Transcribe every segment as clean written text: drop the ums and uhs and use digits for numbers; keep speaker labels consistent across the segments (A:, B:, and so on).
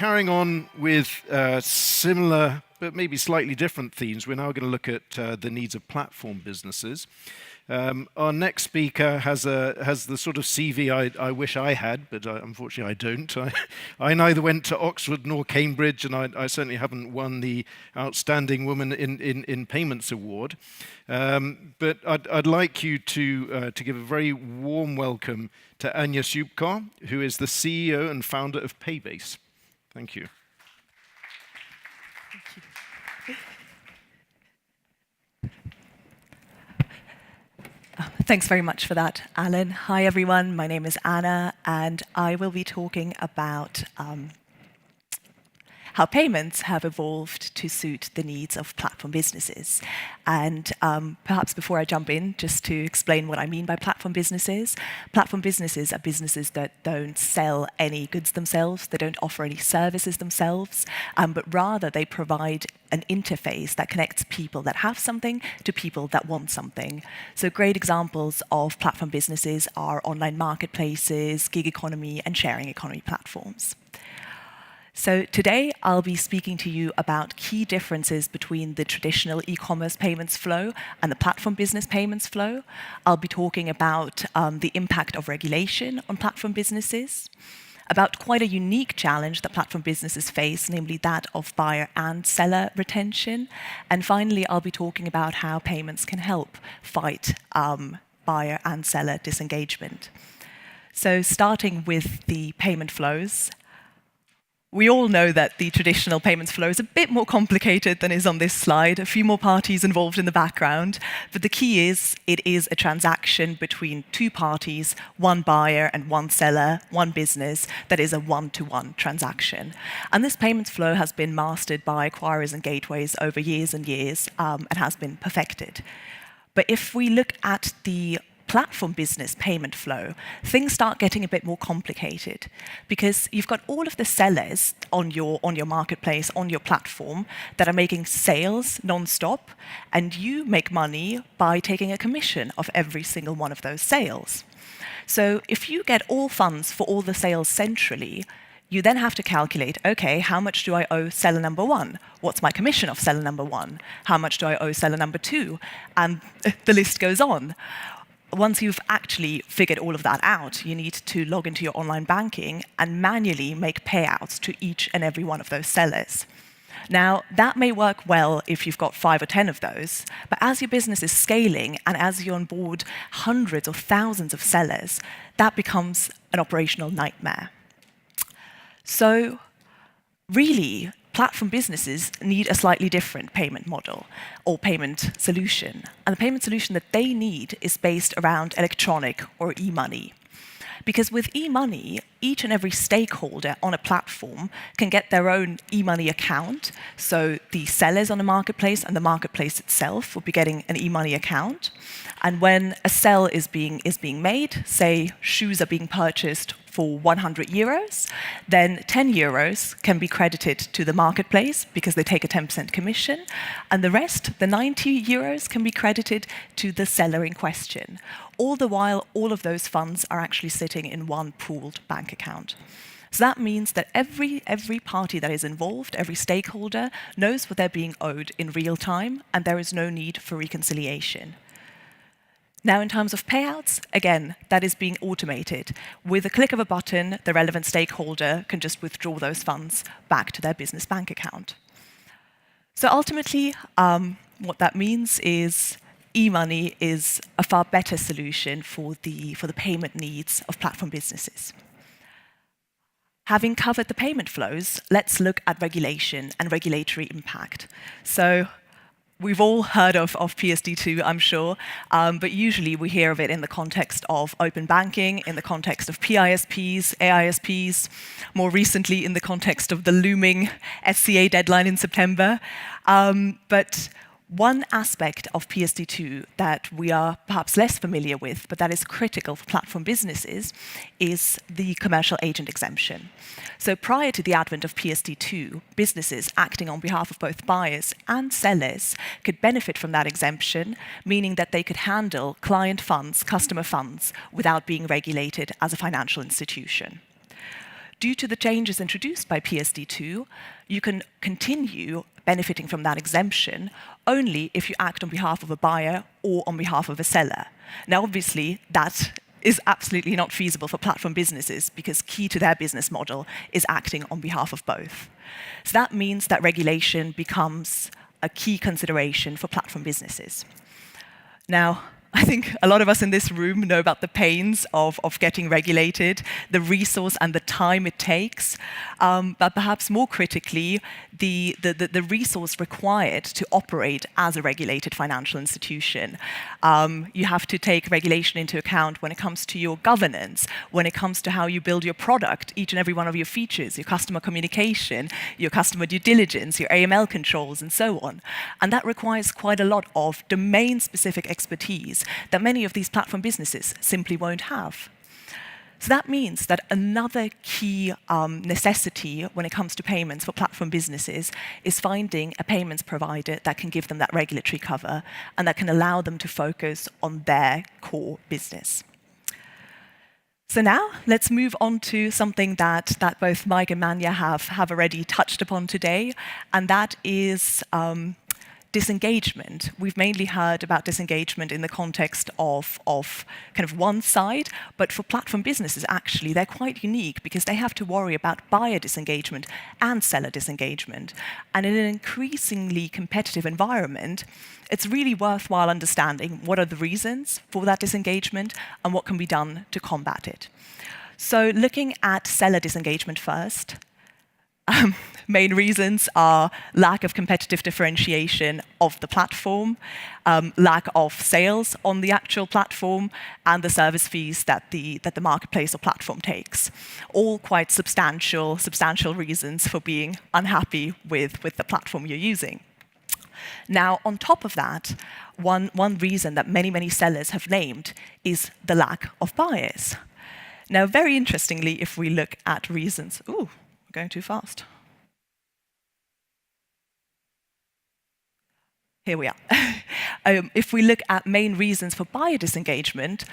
A: carrying on with similar, but maybe slightly different themes, we're now going to look at the needs of platform businesses. Our next speaker has the sort of CV I wish I had, but unfortunately I don't. I neither went to Oxford nor Cambridge, and I certainly haven't won the Outstanding Woman in Payments Award. But I'd like you to give a very warm welcome to Tsyupko, who is the CEO and founder of Paybase. Thank you.
B: Thanks very much for that, Alan. Hi, everyone. My name is Anna, and I will be talking about how payments have evolved to suit the needs of platform businesses. And perhaps before I jump in, just to explain what I mean by platform businesses are businesses that don't sell any goods themselves, they don't offer any services themselves, but rather they provide an interface that connects people that have something to people that want something. So great examples of platform businesses are online marketplaces, gig economy, and sharing economy platforms. So today, I'll be speaking to you about key differences between the traditional e-commerce payments flow and the platform business payments flow. I'll be talking about the impact of regulation on platform businesses, about quite a unique challenge that platform businesses face, namely that of buyer and seller retention. And finally, I'll be talking about how payments can help fight buyer and seller disengagement. So starting with the payment flows, we all know that the traditional payments flow is a bit more complicated than is on this slide, a few more parties involved in the background, but the key is it is a transaction between two parties, one buyer and one seller, one business, that is a one-to-one transaction. And this payments flow has been mastered by acquirers and gateways over years and years and has been perfected. But if we look at the platform business payment flow, things start getting a bit more complicated because you've got all of the sellers on your marketplace, on your platform, that are making sales non-stop, and you make money by taking a commission of every single one of those sales. So if you get all funds for all the sales centrally, you then have to calculate, okay, how much do I owe seller number one? What's my commission of seller number one? How much do I owe seller number two? And the list goes on. Once you've actually figured all of that out, you need to log into your online banking and manually make payouts to each and every one of those sellers. Now, that may work well if you've got 5 or 10 of those, but as your business is scaling and as you onboard hundreds or thousands of sellers, that becomes an operational nightmare. So, really, platform businesses need a slightly different payment model or payment solution. And the payment solution that they need is based around electronic or e-money. Because with e-money, each and every stakeholder on a platform can get their own e-money account. So the sellers on the marketplace and the marketplace itself will be getting an e-money account. And when a sell is being made, say shoes are being purchased for 100 euros, then 10 euros can be credited to the marketplace because they take a 10% commission, and the rest, the 90 euros, can be credited to the seller in question. All the while, all of those funds are actually sitting in one pooled bank account. So that means that every party that is involved, every stakeholder, knows what they're being owed in real time, and there is no need for reconciliation. Now, in terms of payouts, again, that is being automated. With a click of a button, the relevant stakeholder can just withdraw those funds back to their business bank account. So ultimately, what that means is e-money is a far better solution for the payment needs of platform businesses. Having covered the payment flows, let's look at regulation and regulatory impact. So, we've all heard of PSD2, I'm sure, but usually we hear of it in the context of open banking, in the context of PISPs, AISPs, more recently in the context of the looming SCA deadline in September. But one aspect of PSD2 that we are perhaps less familiar with, but that is critical for platform businesses, is the commercial agent exemption. So prior to the advent of PSD2, businesses acting on behalf of both buyers and sellers could benefit from that exemption, meaning that they could handle client funds, customer funds, without being regulated as a financial institution. due to the changes introduced by PSD2, you can continue benefiting from that exemption only if you act on behalf of a buyer or on behalf of a seller. Now, obviously, that is absolutely not feasible for platform businesses because key to their business model is acting on behalf of both. So that means that regulation becomes a key consideration for platform businesses. Now, I think a lot of us in this room know about the pains of getting regulated, the resource and the time it takes, but perhaps more critically, the resource required to operate as a regulated financial institution. You have to take regulation into account when it comes to your governance, when it comes to how you build your product, each and every one of your features, your customer communication, your customer due diligence, your AML controls, and so on. And that requires quite a lot of domain-specific expertise that many of these platform businesses simply won't have. So that means that another key necessity when it comes to payments for platform businesses is finding a payments provider that can give them that regulatory cover and that can allow them to focus on their core business. So now let's move on to something that both Mike and Manya have already touched upon today, and that is disengagement. We've mainly heard about disengagement in the context of kind of one side, but for platform businesses, actually, they're quite unique because they have to worry about buyer disengagement and seller disengagement. And in an increasingly competitive environment, it's really worthwhile understanding what are the reasons for that disengagement and what can be done to combat it. So looking at seller disengagement first, main reasons are lack of competitive differentiation of the platform, lack of sales on the actual platform, and the service fees that the marketplace or platform takes. All quite substantial reasons for being unhappy with the platform you're using. Now, on top of that, one reason that many sellers have named is the lack of buyers. Now, very interestingly, if we look at reasons, going too fast. Here we are. If we look at main reasons for buyer disengagement,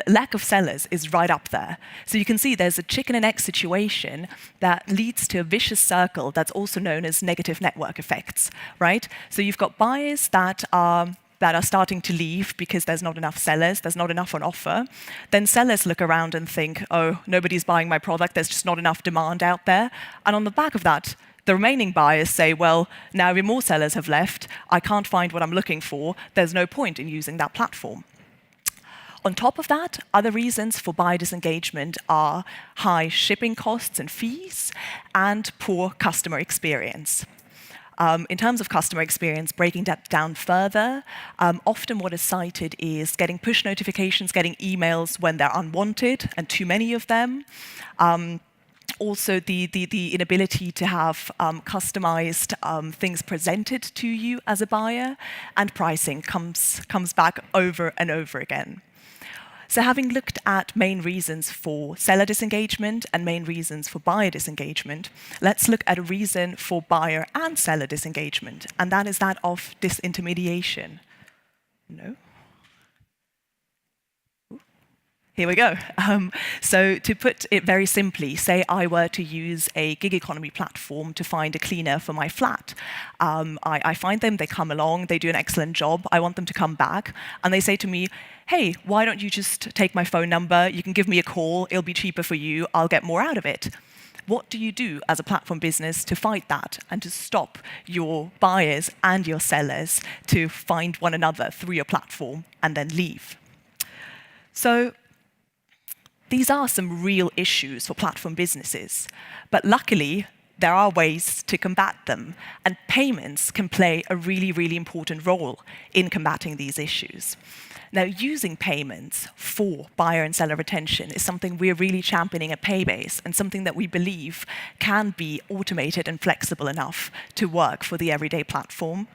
B: lack of sellers is right up there. So you can see there's a chicken and egg situation that leads to a vicious circle that's also known as negative network effects, right? So you've got buyers that are starting to leave because there's not enough sellers, there's not enough on offer. Then sellers look around and think, oh, nobody's buying my product, there's just not enough demand out there. And on the back of that, the remaining buyers say, well, now more sellers have left, I can't find what I'm looking for, there's no point in using that platform. On top of that, other reasons for buyer disengagement are high shipping costs and fees and poor customer experience. In terms of customer experience, breaking that down further, often what is cited is getting push notifications, getting emails when they're unwanted, and too many of them. Also, the inability to have customized things presented to you as a buyer, and pricing comes back over and over again. So having looked at main reasons for seller disengagement and main reasons for buyer disengagement, let's look at a reason for buyer and seller disengagement, and that is that of disintermediation. No? Here we go. So to put it very simply, say I were to use a gig economy platform to find a cleaner for my flat. I find them, they come along, they do an excellent job, I want them to come back, and they say to me, hey, why don't you just take my phone number, you can give me a call, it'll be cheaper for you, I'll get more out of it. What do you do as a platform business to fight that and to stop your buyers and your sellers to find one another through your platform and then leave? So these are some real issues for platform businesses, but luckily there are ways to combat them, and payments can play a really important role in combating these issues. Now, using payments for buyer and seller retention is something we're really championing at Paybase, and something that we believe can be automated and flexible enough to work for the everyday platform.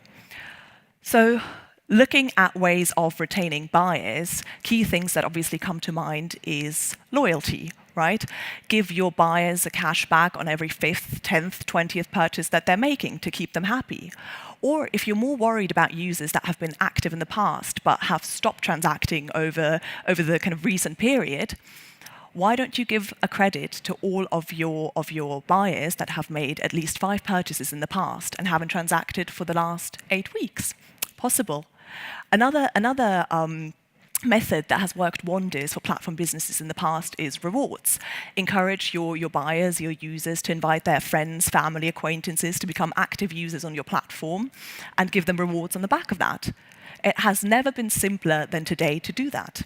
B: So, looking at ways of retaining buyers, key things that obviously come to mind is loyalty, right? Give your buyers a cashback on every 5th, 10th, 20th purchase that they're making to keep them happy. Or if you're more worried about users that have been active in the past but have stopped transacting over the kind of recent period, why don't you give a credit to all of your buyers that have made at least 5 purchases in the past and haven't transacted for the last 8 weeks? Possible. Another method that has worked wonders for platform businesses in the past is rewards. Encourage your buyers, your users to invite their friends, family, acquaintances to become active users on your platform and give them rewards on the back of that. It has never been simpler than today to do that.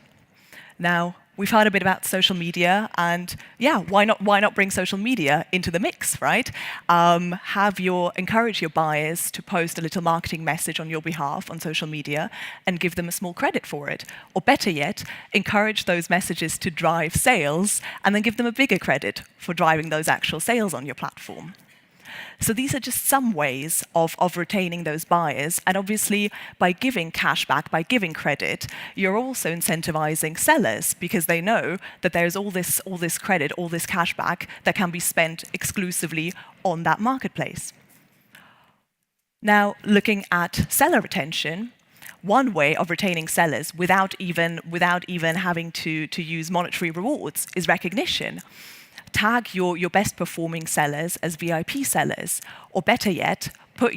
B: Now, we've heard a bit about social media, and yeah, why not bring social media into the mix, right? Encourage your buyers to post a little marketing message on your behalf on social media and give them a small credit for it. Or better yet, encourage those messages to drive sales and then give them a bigger credit for driving those actual sales on your platform. So these are just some ways of retaining those buyers. And obviously, by giving cash back, by giving credit, you're also incentivizing sellers because they know that there's all this credit, all this cash back that can be spent exclusively on that marketplace. Now, looking at seller retention, one way of retaining sellers without even having to use monetary rewards is recognition. Tag your best performing sellers as VIP sellers, or better yet, put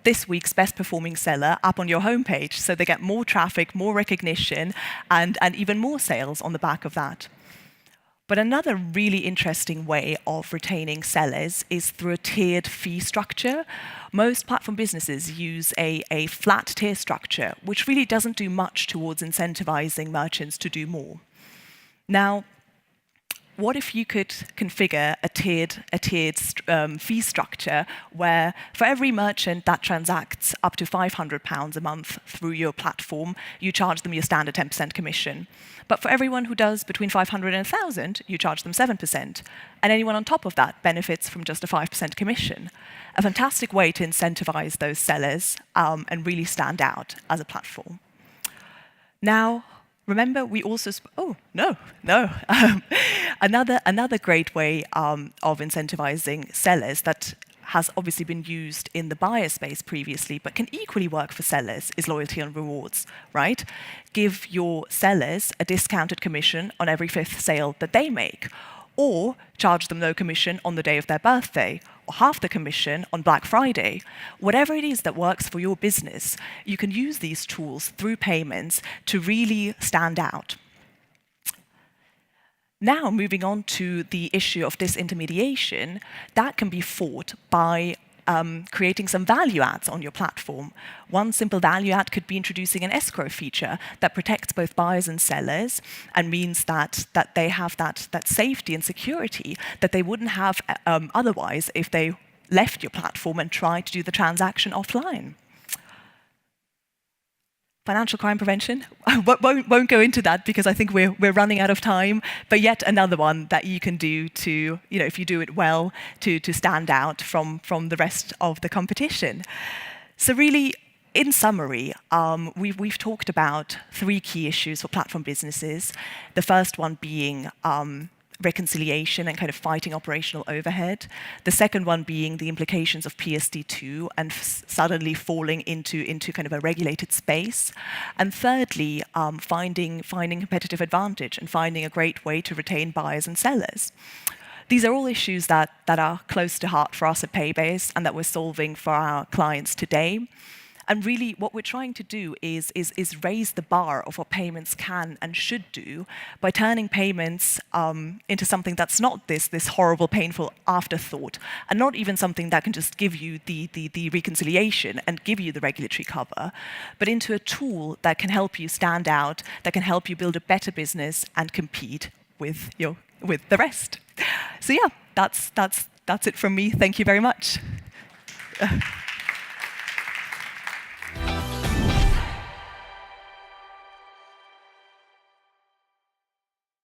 B: this week's best performing seller up on your homepage so they get more traffic, more recognition, and even more sales on the back of that. But another really interesting way of retaining sellers is through a tiered fee structure. Most platform businesses use a flat tier structure, which really doesn't do much towards incentivizing merchants to do more. Now, what if you could configure a tiered fee structure where for every merchant that transacts up to £500 a month through your platform, you charge them your standard 10% commission. But for everyone who does between 500 and 1,000, you charge them 7%. And anyone on top of that benefits from just a 5% commission. A fantastic way to incentivize those sellers and really stand out as a platform. Now, remember, we also another great way of incentivizing sellers that has obviously been used in the buyer space previously, but can equally work for sellers, is loyalty and rewards, right? Give your sellers a discounted commission on every 5th sale that they make, or charge them no commission on the day of their birthday, or half the commission on Black Friday. Whatever it is that works for your business, you can use these tools through payments to really stand out. Now, moving on to the issue of disintermediation, that can be fought by creating some value adds on your platform. One simple value add could be introducing an escrow feature that protects both buyers and sellers and means that they have that safety and security that they wouldn't have otherwise if they left your platform and tried to do the transaction offline. Financial crime prevention. I won't go into that because I think we're running out of time, but yet another one that you can do to, if you do it well, to stand out from the rest of the competition. So really, in summary, we've talked about 3 key issues for platform businesses. The first one being reconciliation and kind of fighting operational overhead. The second one being the implications of PSD2 and suddenly falling into kind of a regulated space. And thirdly, finding competitive advantage and finding a great way to retain buyers and sellers. These are all issues that are close to heart for us at Paybase and that we're solving for our clients today. And really, what we're trying to do is raise the bar of what payments can and should do by turning payments into something that's not this horrible, painful afterthought, and not even something that can just give you the reconciliation and give you the regulatory cover, but into a tool that can help you stand out, that can help you build a better business and compete with the rest. So yeah, that's it from me. Thank you very much.